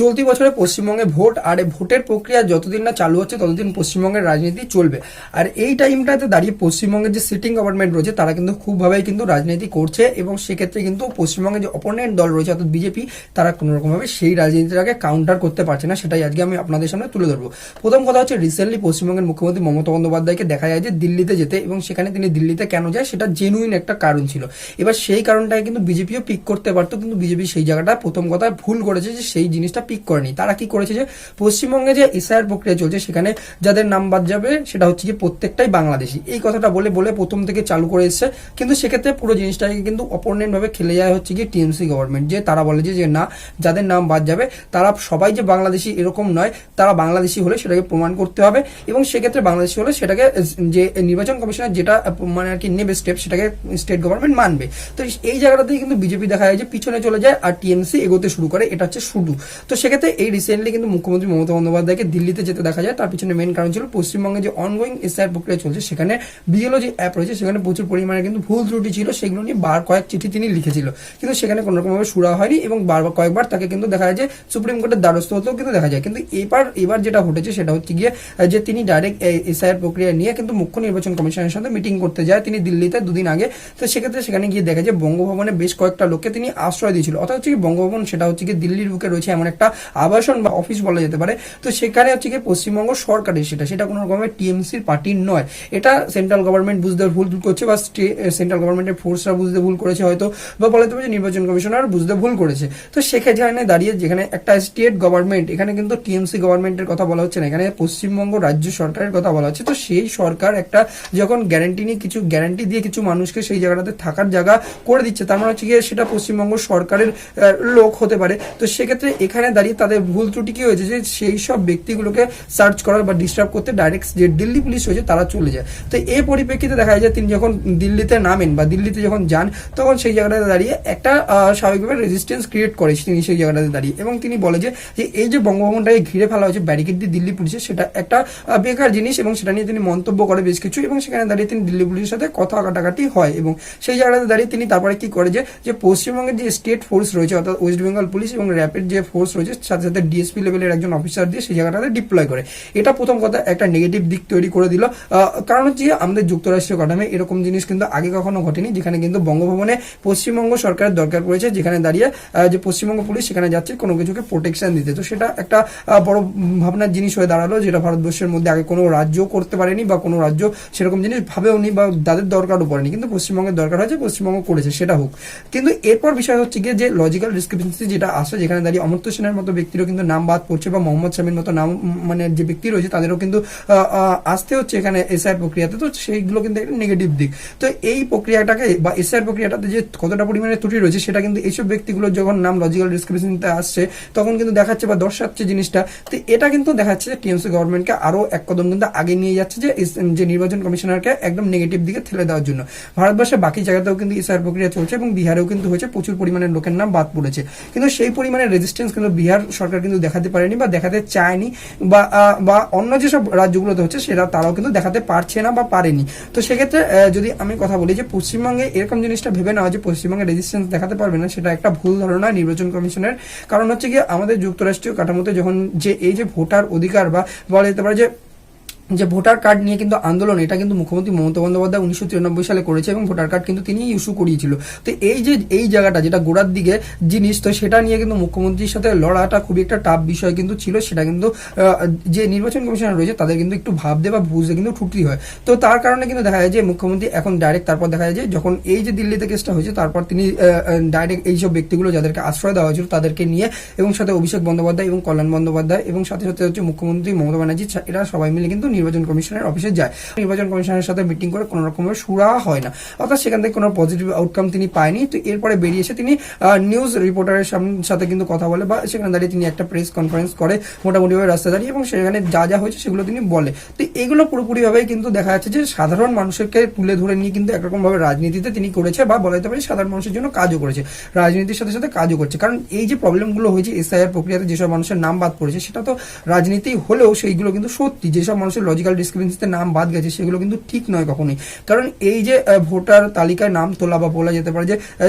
চলতি বছরে পশ্চিমবঙ্গে ভোট, আর ভোটের প্রক্রিয়া যতদিন না চালু হচ্ছে ততদিন পশ্চিমবঙ্গের রাজনীতি চলবে। আর এই টাইমটাতে দাঁড়িয়ে পশ্চিমবঙ্গের যে সিটিং গভর্নমেন্ট রয়েছে তারা কিন্তু খুবভাবেই কিন্তু রাজনীতি করছে, এবং সেক্ষেত্রে কিন্তু পশ্চিমবঙ্গে যে অপোনেন্ট দল রয়েছে অর্থাৎ বিজেপি, তারা কোনো রকমভাবে সেই রাজনীতিটাকে কাউন্টার করতে পারছে না। সেটাই আজকে আমি আপনাদের সামনে তুলে ধরবো। প্রথম কথা হচ্ছে, রিসেন্টলি পশ্চিমবঙ্গের মুখ্যমন্ত্রী মমতা বন্দ্যোপাধ্যায়কে দেখা যায় যে দিল্লিতে যেতে, এবং সেখানে তিনি দিল্লিতে কেন যায় সেটা জেনুইন একটা কারণ ছিল। এবার সেই কারণটাকে কিন্তু বিজেপিও পিক করতে পারতো, কিন্তু বিজেপি সেই জায়গাটা প্রথম কথা ভুল করেছে যে সেই জিনিসটা পিক করেনি। তারা কি করেছে যে পশ্চিমবঙ্গে যে এসআইআর প্রক্রিয়া চলছে সেখানে যাদের নাম বাদ যাবে সেটা হচ্ছে যে প্রত্যেকটাই বাংলাদেশি, এই কথাটা বলে বলে প্রথম থেকে চালু করে এসছে। কিন্তু সেক্ষেত্রে পুরো জিনিসটাকে কিন্তু অপোনেন্ট ভাবে খেলে যায় হচ্ছে কি টিএমসি গভর্নমেন্ট, যে তারা বলে যে না, যাদের নাম বাদ যাবে তারা সবাই যে বাংলাদেশি এরকম নয়, তারা বাংলাদেশি হলে সেটাকে প্রমাণ করতে হবে, এবং সেক্ষেত্রে বাংলাদেশি হলে সেটাকে যে নির্বাচন কমিশনের যেটা মানে আর কি নেবে স্টেপ, সেটাকে স্টেট গভর্নমেন্ট মানবে। তো এই জায়গাটাতেই কিন্তু বিজেপি দেখা যায় যে পিছনে চলে যায় আর টিএমসি এগোতে শুরু করে, এটা হচ্ছে শুরু। তো সেক্ষেত্রে এই রিসেন্টলি কিন্তু মুখ্যমন্ত্রী মমতা বন্দ্যোপাধ্যায়কে দিল্লিতে যেতে দেখা যায়। তার পিছনে মেন কারণ ছিল পশ্চিমবঙ্গে যে অনগোয়িং এসআইআর প্রক্রিয়া চলছে সেখানে বিএলও যে অ্যাপ রয়েছে সেখানে প্রচুর পরিমাণে কিন্তু ভুল ত্রুটি ছিল, সেগুলো নিয়ে কয়েক চিঠি তিনি লিখেছিল, কিন্তু সেখানে কোনো রকমভাবে সুরা হয়নি, এবং কয়েকবার তাকে কিন্তু দেখা যায় যে সুপ্রিম কোর্টের দ্বারস্থ হতেও কিন্তু দেখা যায়। কিন্তু এবার যেটা ঘটেছে সেটা হচ্ছে গিয়ে যে তিনি ডাইরেক্ট এসআইআর প্রক্রিয়া নিয়ে কিন্তু মুখ্য নির্বাচন কমিশনের সাথে মিটিং করতে যায় তিনি দিল্লিতে দুদিন আগে। তো সেক্ষেত্রে সেখানে গিয়ে দেখা যায় বঙ্গভবনে বেশ কয়েকটা লোককে তিনি আশ্রয় দিয়েছিল, অর্থাৎ হচ্ছে কি বঙ্গভবন সেটা হচ্ছে কি দিল্লির বুকে রয়েছে এমন একটা আবাসন বা অফিস বলা যেতে পারে। তো সেখানে হচ্ছে কি পশ্চিমবঙ্গ সরকারের সেটা কোনো রকমের টিএমসির পার্টির নয়, এটা সেন্ট্রাল গভর্নমেন্ট বুঝতে ভুল করছে, বা সেন্ট্রাল গভর্নমেন্টের ফোর্সরা বুঝতে ভুল করেছে হয়তো, বা বলতে পারে নির্বাচন কমিশনার বুঝতে ভুল করেছে। তো সেখানে দাঁড়িয়ে যেখানে একটা স্টেট গভর্নমেন্ট, এখানে কিন্তু টিএমসি গভর্নমেন্টের কথা বলা হচ্ছে না, এখানে পশ্চিমবঙ্গ রাজ্য সরকারের কথা বলা হচ্ছে। তো সেই সরকার একটা যখন গ্যারান্টি দিয়ে কিছু মানুষকে সেই জায়গাটাতে থাকার জায়গা করে দিচ্ছে, তার মানে হচ্ছে গিয়ে সেটা পশ্চিমবঙ্গ সরকারের লোক হতে পারে। তো সেক্ষেত্রে এখানে দাঁড়িয়ে তাদের ভুল ত্রুটি কি হয়েছে যে সেই সব ব্যক্তিগুলোকে সার্চ করার বা ডিস্টার্ব করতে ডাইরেক্ট যে দিল্লি পুলিশ রয়েছে তারা চলে যায়। তো এই পরিপ্রেক্ষিতে দেখা যায় যে তিনি যখন দিল্লিতে নামেন বা দিল্লিতে যখন যান, তখন সেই জায়গাটাতে দাঁড়িয়ে একটা স্বাভাবিকভাবে রেজিস্ট্যান্স ক্রিয়েট করে তিনি সেই জায়গাটাতে দাঁড়িয়ে, এবং তিনি বলে যে এই যে বঙ্গভবনটাকে ঘিরে ফেলা হয়েছে ব্যারিকেড দিয়ে দিল্লি পুলিশের, সেটা একটা বেকার জিনিস, এবং সেটা নিয়ে তিনি মন্তব্য করে বেশ কিছু, এবং সেখানে দাঁড়িয়ে তিনি দিল্লি পুলিশের সাথে কথা কাটাকাটি হয়, এবং সেই জায়গাটাতে দাঁড়িয়ে তিনি তারপরে কি করে যে পশ্চিমবঙ্গের যে স্টেট ফোর্স রয়েছে অর্থাৎ ওয়েস্ট বেঙ্গল পুলিশ এবং র্যাপিড যে ফোর্স রয়েছে সাথে সাথে ডিএসপি লেভেলের একজন অফিসার দিয়ে সেই জায়গাটাতে ডিপ্লয় করে। এটা প্রথম কথা একটা নেগেটিভ দিক তৈরি করে দিল। কারণ হচ্ছে আমাদের যুক্তরাষ্ট্রীয় কাঠামো এরকম জিনিস কিন্তু আগে কখনো ঘটেনি, যেখানে কিন্তু বঙ্গভবনে পশ্চিমবঙ্গ সরকারের দরকার পড়েছে, যেখানে দাঁড়িয়ে যে পশ্চিমবঙ্গ পুলিশ সেখানে যাচ্ছে কোনো কিছুকে প্রোটেকশন দিতে। তো সেটা একটা বড় ভাবনার জিনিস হয়ে দাঁড়ালো, যেটা ভারতবর্ষের মধ্যে আগে কোনো রাজ্য করতে পারেনি, বা কোনো রাজ্য সেরকম জিনিস ভাবেও নি, বা তাদের দরকারও পড়েনি, কিন্তু পশ্চিমবঙ্গের দরকার হয়েছে, পশ্চিমবঙ্গ করেছে, সেটা হোক। কিন্তু এরপর বিষয় হচ্ছে গিয়ে যে লজিক্যাল ডিসক্রিপেন্সি যেটা আসে, যেখানে দাঁড়িয়ে অমর্ত্য সেনের মতো ব্যক্তিরও কিন্তু নাম বাদ পড়ছে, বা মোহাম্মদ শামীর মতো নাম মানে যে ব্যক্তি রয়েছে তাদেরও কিন্তু আসতে হচ্ছে এখানে এসআইআর প্রক্রিয়াতে। তো সেইগুলো কিন্তু একটা নেগেটিভ দিক। তো এই প্রক্রিয়াটাকে বা এসআইআর প্রক্রিয়াটাতে যে কতটা পরিমাণে ত্রুটি রয়েছে সেটা কিন্তু এইসব ব্যক্তিগুলো যখন নাম লজিক্যাল ডিসক্রিপেন্সিতে আসছে তখন কিন্তু দেখাচ্ছে বা দর্শাচ্ছে জিনিসটা। তো এটা কিন্তু দেখাচ্ছে যে টিএমসি গভর্নমেন্টকে আরো এক কদম কিন্তু আগে নিয়ে যাচ্ছে যে নির্বাচন কমিশনারকে একদম নেগেটিভ দিকে ঠেলে দেওয়ার জন্য। ভারতবর্ষের বাকি জায়গাতেও কিন্তু এসআইআর প্রক্রিয়া চলছে, এবং বিহারেও কিন্তু হয়েছে, প্রচুর পরিমাণে লোকের নাম বাদ পড়েছে, কিন্তু সেই পরিমাণে রেজিস্ট্যান্স কিন্তু বিহার সরকার কিন্তু দেখাতে পারেনি বা দেখাতে চায়নি, বা অন্য যেসব রাজ্যগুলোতে হচ্ছে সেটা তারাও কিন্তু দেখাতে পারছে না বা পারেনি। তো সেক্ষেত্রে যদি আমি কথা বলি যে পশ্চিমবঙ্গে এরকম জিনিসটা ভেবে নেওয়া যে পশ্চিমবঙ্গে রেজিস্ট্যান্স দেখাতে পারবে না, সেটা একটা ভুল ধারণা নির্বাচন কমিশনের। কারণ হচ্ছে গিয়ে আমাদের যুক্তরাষ্ট্রীয় কাঠামোতে যখন যে এই যে ভোটার অধিকার বা বলা যেতে পারে যে ভোটার কার্ড নিয়ে কিন্তু আন্দোলন, এটা কিন্তু মুখ্যমন্ত্রী মমতা বন্দ্যোপাধ্যায় 1993 সালে করেছে, এবং ভোটার কার্ড কিন্তু তিনি ইস্যু করিয়েছিল। তো এই জায়গাটা যেটা গোড়ার দিকে জিনিস, তো সেটা নিয়ে কিন্তু মুখ্যমন্ত্রীর সাথে লড়াটা খুবই একটা টাফ বিষয় কিন্তু ছিল। সেটা কিন্তু যে নির্বাচন কমিশনার রয়েছে তাদের কিন্তু একটু ভাবতে বা বুঝতে কিন্তু ত্রুটি হয়। তো তার কারণে কিন্তু দেখা যায় যে মুখ্যমন্ত্রী এখন ডাইরেক্ট তারপর দেখা যায় যে যখন এই যে দিল্লিতে কেসটা হয়েছে তারপর তিনি ডাইরেক্ট এইসব ব্যক্তিগুলো যাদেরকে আশ্রয় দেওয়া হয়েছিল তাদেরকে নিয়ে, এবং সাথে অভিষেক বন্দ্যোপাধ্যায় এবং কল্যাণ বন্দ্যোপাধ্যায় এবং সাথে সাথে হচ্ছে মুখ্যমন্ত্রী মমতা ব্যানার্জি, এরা সবাই মিলে কিন্তু নির্বাচন কমিশনের অফিসে যায়। নির্বাচন কমিশনের সাথে মিটিং করে কোনো রকমের সুরা হয় না, অর্থাৎ সেখান থেকে কোনো পজিটিভ আউটকাম তিনি পায়নি। তো এরপরে বেরিয়ে এসে তিনি নিউজ রিপোর্টারের সাথে কিন্তু কথা বলে, বা সেখানে দাঁড়িয়ে তিনি একটা প্রেস কনফারেন্স করে মোটামুটিভাবে রাস্তায় দাঁড়িয়ে, এবং সেখানে যা হয়েছে সেগুলো তিনি বলে। তো এগুলো পুরোপুরিভাবেই কিন্তু দেখা যাচ্ছে যে সাধারণ মানুষকে তুলে ধরে নিয়ে কিন্তু একরকম ভাবে রাজনীতিতে তিনি করেছে, বা বলা যেতে পারে সাধারণ মানুষের জন্য কাজও করেছে, রাজনীতির সাথে সাথে কাজও করছে। কারণ এই যে প্রবলেমগুলো হয়েছে এসআইআর প্রক্রিয়াতে যেসব মানুষের নাম বাদ পড়েছে, সেটা তো রাজনীতি হলেও সেইগুলো কিন্তু সত্যি, যেসব মানুষের লজিক্যাল ডিসক্রিপেন্সিতে নাম বাদ গেছে সেগুলো কিন্তু ঠিক নয় কখনোই। কারণ এই যে ভোটার তালিকায় নাম তোলা বা বলা যেতে পারে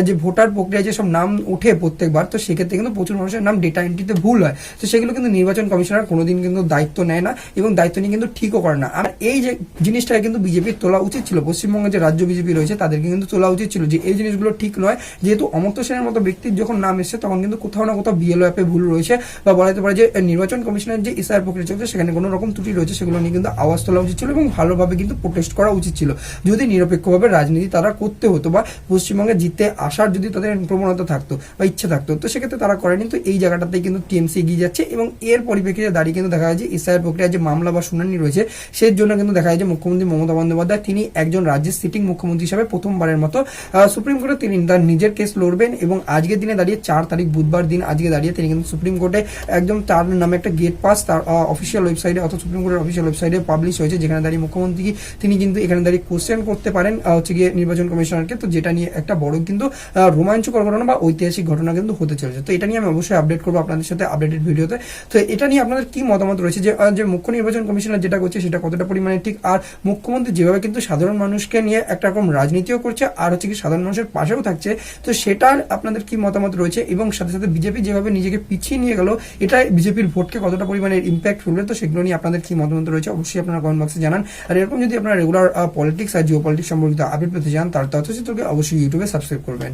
যে ভোটার প্রক্রিয়ায় যেসব নাম ওঠে প্রত্যেকবার, তো সেক্ষেত্রে কিন্তু প্রচুর মানুষের নাম ডেটা এন্ট্রিতে ভুল হয়। তো সেগুলো কিন্তু নির্বাচন কমিশনার কোনোদিন কিন্তু দায়িত্ব নেয় না এবং দায়িত্ব নিয়ে কিন্তু ঠিকও করে না। আর এই যে জিনিসটাকে কিন্তু বিজেপির তোলা উচিত ছিল, পশ্চিমবঙ্গে যে রাজ্য বিজেপি রয়েছে তাদেরকে কিন্তু তোলা উচিত ছিল যে এই জিনিসগুলো ঠিক নয়। যেহেতু অমর্ত্য সেনের মতো ব্যক্তির যখন নাম এসেছে তখন কিন্তু কোথাও না কোথাও বিএলও অ্যাপে ভুল রয়েছে, বা বলা যেতে পারে যে নির্বাচন কমিশনের যে এসআইআর প্রক্রিয়া চলছে সেখানে কোনো রকম ত্রুটি রয়েছে, সেগুলো নিয়ে কিন্তু আওয়াজ তোলা উচিত ছিল এবং ভালোভাবে কিন্তু প্রোটেস্ট করা উচিত ছিল। যদি নিরপেক্ষভাবে রাজনীতি তারা করতে হতো বা পশ্চিমবঙ্গে জিতে আসার যদি তাদের প্রবণতা থাকতো বা ইচ্ছা থাকতো, তো সেক্ষেত্রে তারা করেনি। তো এই জায়গাটাতেই কিন্তু টিএমসি এগিয়ে যাচ্ছে এবং এর পরিপ্রেক্ষিতে দাঁড়িয়ে কিন্তু দেখা যায় যে এসআইআর প্রক্রিয়ার যে মামলা বা শুনানি রয়েছে সেই জন্য কিন্তু দেখা যায় যে মুখ্যমন্ত্রী মমতা বন্দ্যোপাধ্যায় তিনি একজন রাজ্যের সিটিং মুখ্যমন্ত্রী হিসাবে প্রথমবারের মতো সুপ্রিম কোর্টে তিনি তার নিজের কেস লড়বেন এবং আজকের দিনে দাঁড়িয়ে 4 তারিখ বুধবার দিন আজকে দাঁড়িয়ে তিনি কিন্তু সুপ্রিম কোর্টে একদম তার নামে একটা গেট পাস তার অফিসিয়াল ওয়েবসাইটে অর্থাৎ সুপ্রিম কোর্টের অফিসিয়াল ওয়েবসাইটে পাবলিশ হয়েছে, যেখানে দাঁড়িয়ে মুখ্যমন্ত্রী তিনি কিন্তু এখানে দাঁড়িয়ে কোশ্চেন করতে পারেন হচ্ছে গিয়ে নির্বাচন কমিশনারকে। তো যেটা নিয়ে একটা বড় কিন্তু রোমাঞ্চকর ঘটনা বা ঐতিহাসিক ঘটনা কিন্তু হতে চলেছে। তো এটা নিয়ে আমি অবশ্যই আপডেট করবো আপনাদের সাথে আপডেটেড ভিডিওতে। তো এটা নিয়ে আপনাদের কি মতামত রয়েছে যে মুখ্য নির্বাচন কমিশনার যেটা করছে সেটা কতটা পরিমাণে ঠিক, আর মুখ্যমন্ত্রী যেভাবে কিন্তু সাধারণ মানুষকে নিয়ে একটা রকম রাজনীতিও করছে আর হচ্ছে কি সাধারণ মানুষের পাশেও থাকছে, তো সেটার আপনাদের কি মতামত রয়েছে এবং সাথে সাথে বিজেপি যেভাবে নিজেকে পিছিয়ে নিয়ে গেল এটা বিজেপির ভোটকে কতটা পরিমাণে ইম্প্যাক্ট ফেলবে, তো সেগুলো নিয়ে আপনাদের কি মতামত রয়েছে অবশ্যই আপনারা কমেন্ট বক্সে জানান। আর এরকম যদি আপনারা রেগুলার পলিটিক্স আর জিও পলিটিক্স সম্পর্কিত আপডেট পেতে চান তার তথ্যচিত্রকে অবশ্যই ইউটিউবে সাবস্ক্রাইব করবেন।